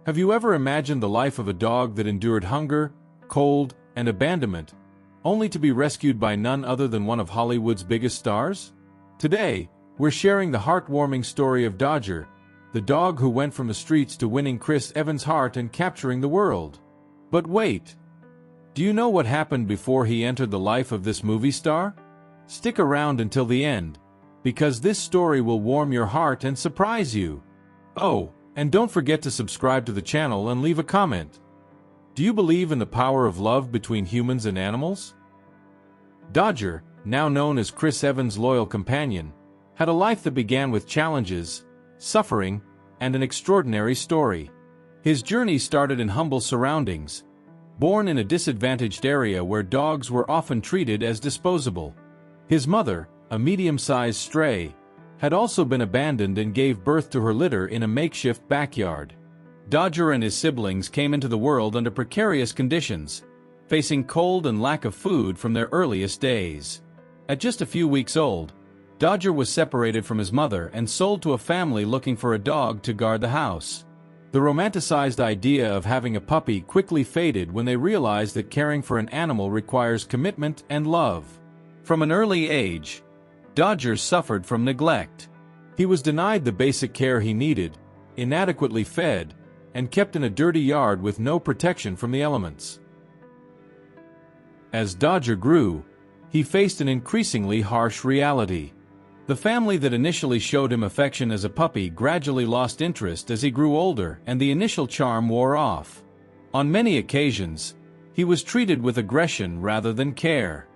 Have you ever imagined the life of a dog that endured hunger, cold, and abandonment, only to be rescued by none other than one of Hollywood's biggest stars? Today, we're sharing the heartwarming story of Dodger, the dog who went from the streets to winning Chris Evans' heart and capturing the world. But wait! Do you know what happened before he entered the life of this movie star? Stick around until the end, because this story will warm your heart and surprise you. Oh, and don't forget to subscribe to the channel and leave a comment. Do you believe in the power of love between humans and animals? Dodger, now known as Chris Evans' loyal companion, had a life that began with challenges, suffering, and an extraordinary story. His journey started in humble surroundings. Born in a disadvantaged area where dogs were often treated as disposable. His mother, a medium-sized stray, had also been abandoned and gave birth to her litter in a makeshift backyard. Dodger and his siblings came into the world under precarious conditions, facing cold and lack of food from their earliest days. At just a few weeks old, Dodger was separated from his mother and sold to a family looking for a dog to guard the house. The romanticized idea of having a puppy quickly faded when they realized that caring for an animal requires commitment and love. From an early age, Dodger suffered from neglect. He was denied the basic care he needed, inadequately fed, and kept in a dirty yard with no protection from the elements. As Dodger grew, he faced an increasingly harsh reality. The family that initially showed him affection as a puppy gradually lost interest as he grew older and the initial charm wore off. On many occasions, he was treated with aggression rather than care.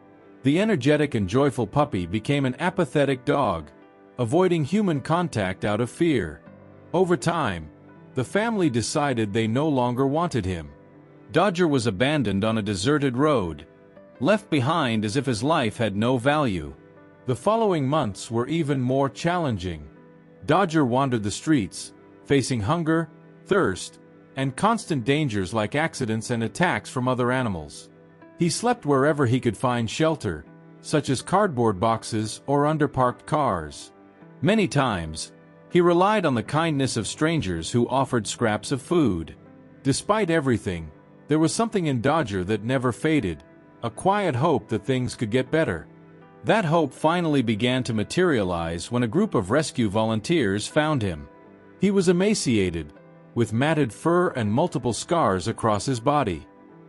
The energetic and joyful puppy became an apathetic dog, avoiding human contact out of fear. Over time, the family decided they no longer wanted him. Dodger was abandoned on a deserted road, left behind as if his life had no value. The following months were even more challenging. Dodger wandered the streets, facing hunger, thirst, and constant dangers like accidents and attacks from other animals. He slept wherever he could find shelter, such as cardboard boxes or underparked cars. Many times, he relied on the kindness of strangers who offered scraps of food. Despite everything, there was something in Dodger that never faded, a quiet hope that things could get better. That hope finally began to materialize when a group of rescue volunteers found him. He was emaciated, with matted fur and multiple scars across his body.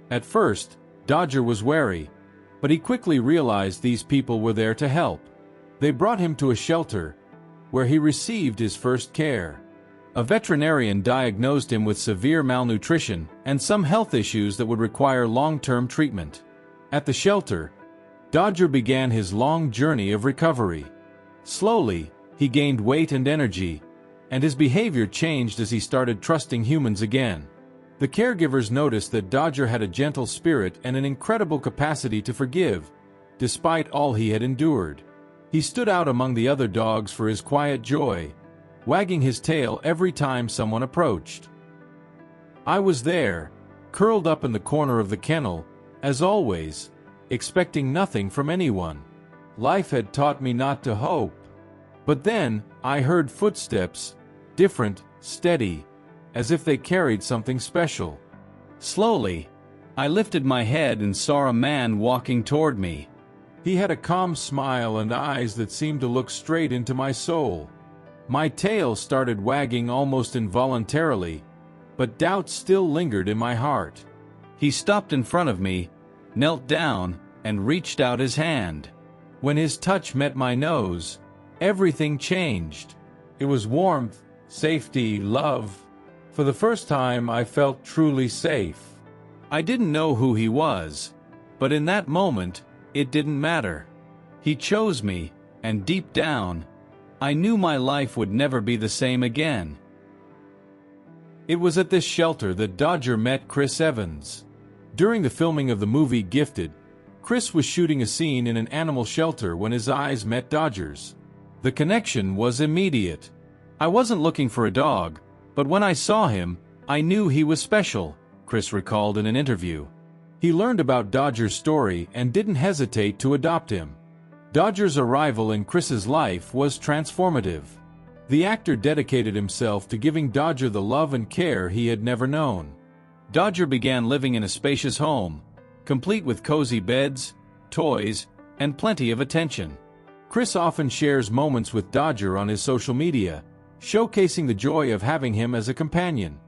At first, Dodger was wary, but he quickly realized these people were there to help. They brought him to a shelter, where he received his first care. A veterinarian diagnosed him with severe malnutrition and some health issues that would require long-term treatment. At the shelter, Dodger began his long journey of recovery. Slowly, he gained weight and energy, and his behavior changed as he started trusting humans again. The caregivers noticed that Dodger had a gentle spirit and an incredible capacity to forgive, despite all he had endured. He stood out among the other dogs for his quiet joy, wagging his tail every time someone approached. I was there, curled up in the corner of the kennel, as always, expecting nothing from anyone. Life had taught me not to hope. But then, I heard footsteps, different, steady, as if they carried something special. Slowly, I lifted my head and saw a man walking toward me. He had a calm smile and eyes that seemed to look straight into my soul. My tail started wagging almost involuntarily, but doubt still lingered in my heart. He stopped in front of me, knelt down, and reached out his hand. When his touch met my nose, everything changed. It was warmth, safety, love. For the first time, I felt truly safe. I didn't know who he was, but in that moment, it didn't matter. He chose me, and deep down, I knew my life would never be the same again. It was at this shelter that Dodger met Chris Evans. During the filming of the movie Gifted, Chris was shooting a scene in an animal shelter when his eyes met Dodger's. The connection was immediate. I wasn't looking for a dog, but when I saw him, I knew he was special, Chris recalled in an interview. He learned about Dodger's story and didn't hesitate to adopt him. Dodger's arrival in Chris's life was transformative. The actor dedicated himself to giving Dodger the love and care he had never known. Dodger began living in a spacious home, complete with cozy beds, toys, and plenty of attention. Chris often shares moments with Dodger on his social media, showcasing the joy of having him as a companion.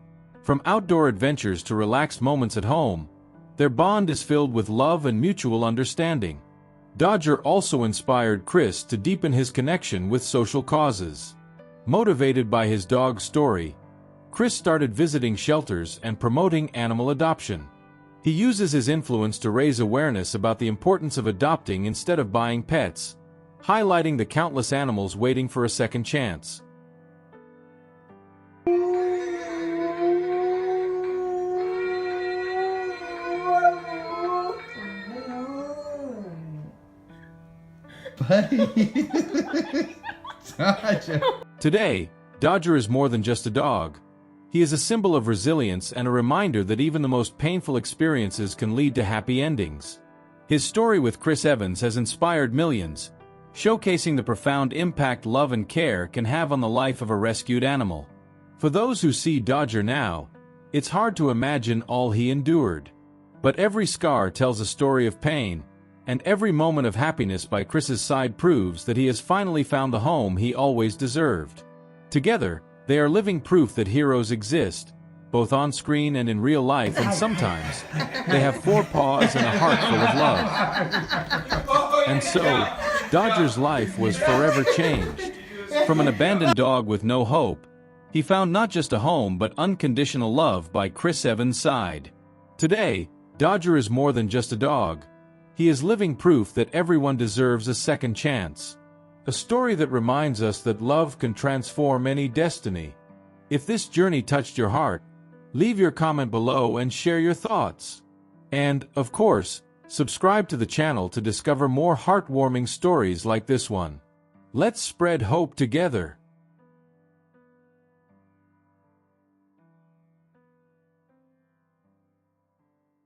From outdoor adventures to relaxed moments at home, their bond is filled with love and mutual understanding. Dodger also inspired Chris to deepen his connection with social causes. Motivated by his dog's story, Chris started visiting shelters and promoting animal adoption. He uses his influence to raise awareness about the importance of adopting instead of buying pets, highlighting the countless animals waiting for a second chance. Buddy. Dodger. Today, Dodger is more than just a dog. He is a symbol of resilience and a reminder that even the most painful experiences can lead to happy endings. His story with Chris Evans has inspired millions, showcasing the profound impact love and care can have on the life of a rescued animal. For those who see Dodger now, it's hard to imagine all he endured. But every scar tells a story of pain, and every moment of happiness by Chris's side proves that he has finally found the home he always deserved. Together, they are living proof that heroes exist, both on screen and in real life, and sometimes they have four paws and a heart full of love. And so, Dodger's life was forever changed. From an abandoned dog with no hope, he found not just a home but unconditional love by Chris Evans' side. Today, Dodger is more than just a dog. He is living proof that everyone deserves a second chance. A story that reminds us that love can transform any destiny. If this journey touched your heart, leave your comment below and share your thoughts. And, of course, subscribe to the channel to discover more heartwarming stories like this one. Let's spread hope together.